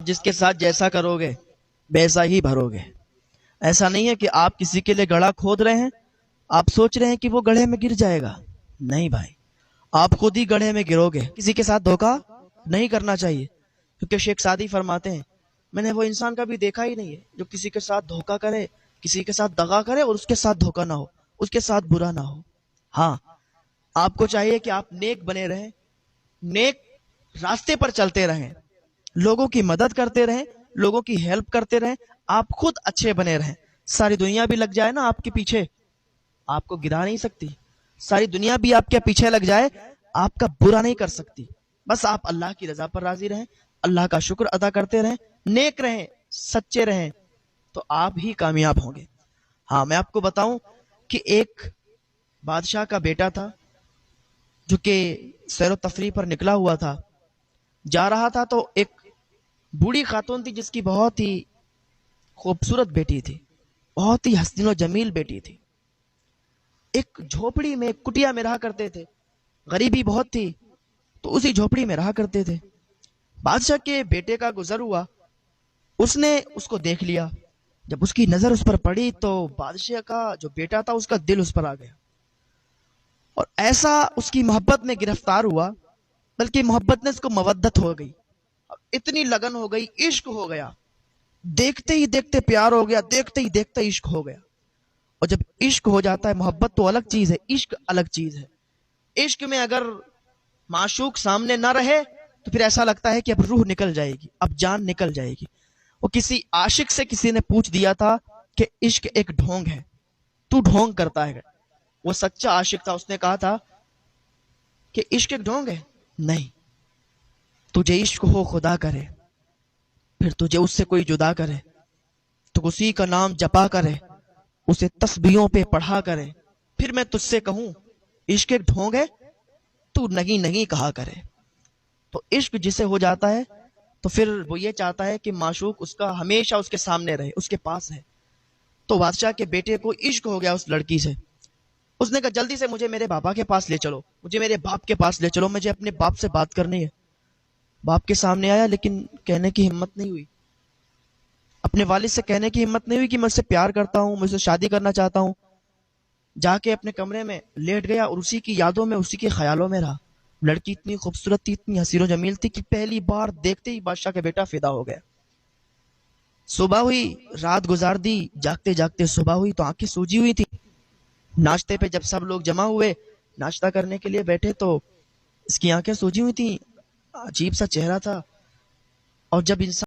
جس کے ساتھ جیسا کرو گے ویسا ہی بھرو گے۔ ایسا نہیں ہے کہ آپ کسی کے لیے گڑھا کھود رہے ہیں، آپ سوچ رہے ہیں کہ وہ گڑھے میں گر جائے گا۔ نہیں بھائی، آپ خود ہی گڑھے میں گرو گے۔ کسی کے ساتھ دھوکہ نہیں کرنا چاہیے، کیونکہ شیخ سعدی فرماتے ہیں میں نے وہ انسان کبھی دیکھا ہی نہیں ہے جو کسی کے ساتھ دھوکہ کرے، کسی کے ساتھ دغا کرے اور اس کے ساتھ دھوکہ نہ ہو، اس کے ساتھ برا نہ ہو۔ ہاں، آپ کو چاہیے کہ آپ نیک بنے رہیں، نیک راستے پر چلتے رہیں، لوگوں کی مدد کرتے رہیں، لوگوں کی ہیلپ کرتے رہیں، آپ خود اچھے بنے رہیں۔ ساری دنیا بھی لگ جائے نا آپ کے پیچھے، آپ کو گرا نہیں سکتی۔ ساری دنیا بھی آپ کے پیچھے لگ جائے، آپ کا برا نہیں کر سکتی۔ بس آپ اللہ کی رضا پر راضی رہیں، اللہ کا شکر ادا کرتے رہیں، نیک رہیں، سچے رہیں، تو آپ ہی کامیاب ہوں گے۔ ہاں، میں آپ کو بتاؤں کہ ایک بادشاہ کا بیٹا تھا جو کہ سیر و تفریح پر نکلا ہوا تھا، جا رہا تھا تو ایک بوڑھی خاتون تھی جس کی بہت ہی خوبصورت بیٹی تھی، بہت ہی حسین و جمیل بیٹی تھی۔ ایک جھوپڑی میں، ایک کٹیا میں رہا کرتے تھے، غریبی بہت تھی تو اسی جھوپڑی میں رہا کرتے تھے۔ بادشاہ کے بیٹے کا گزر ہوا، اس نے اس کو دیکھ لیا۔ جب اس کی نظر اس پر پڑی تو بادشاہ کا جو بیٹا تھا اس کا دل اس پر آ گیا، اور ایسا اس کی محبت میں گرفتار ہوا، بلکہ محبت نے اس کو مودت ہو گئی، اتنی لگن ہو گئی، عشق ہو گیا، دیکھتے ہی دیکھتے پیار ہو گیا، دیکھتے ہی دیکھتے عشق ہو گیا۔ اور جب عشق ہو جاتا ہے، محبت تو الگ چیز ہے، عشق الگ چیز ہے۔ عشق میں اگر معشوق سامنے نہ رہے تو پھر ایسا لگتا ہے کہ اب روح نکل جائے گی، اب جان نکل جائے گی۔ وہ کسی عاشق سے کسی نے پوچھ دیا تھا کہ عشق ایک ڈھونگ ہے، تو ڈھونگ کرتا ہے۔ وہ سچا عاشق تھا، اس نے کہا تھا کہ عشق ایک ڈھونگ ہے؟ نہیں، تجھے عشق ہو خدا کرے، پھر تجھے اس سے کوئی جدا کرے تو اسی کا نام جپا کرے، اسے تسبیحوں پہ پڑھا کرے، پھر میں تجھ سے کہوں عشق ایک ڈھونگ ہے، تو نہیں نہیں کہا کرے۔ تو عشق جسے ہو جاتا ہے تو پھر وہ یہ چاہتا ہے کہ معشوق اس کا ہمیشہ اس کے سامنے رہے، اس کے پاس ہے۔ تو بادشاہ کے بیٹے کو عشق ہو گیا اس لڑکی سے۔ اس نے کہا جلدی سے مجھے میرے بابا کے پاس لے چلو، مجھے میرے باپ کے پاس لے چلو، مجھے اپنے باپ سے بات کرنی ہے۔ باپ کے سامنے آیا لیکن کہنے کی ہمت نہیں ہوئی، اپنے والد سے کہنے کی ہمت نہیں ہوئی کہ میں اس سے پیار کرتا ہوں، میں اس سے شادی کرنا چاہتا ہوں۔ جا کے اپنے کمرے میں لیٹ گیا اور اسی کی یادوں میں، اسی کے خیالوں میں رہا۔ لڑکی اتنی خوبصورت تھی، اتنی حسین و جمیل تھی کہ پہلی بار دیکھتے ہی بادشاہ کا بیٹا فدا ہو گیا۔ صبح ہوئی، رات گزار دی، جاگتے جاگتے صبح ہوئی تو آنکھیں سوجی ہوئی تھی۔ ناشتے پہ جب سب لوگ جمع ہوئے، ناشتہ کرنے کے لیے بیٹھے تو اس کی آنکھیں سوجی ہوئی تھی، عجیب سا چہرہ تھا۔ اور جب انسان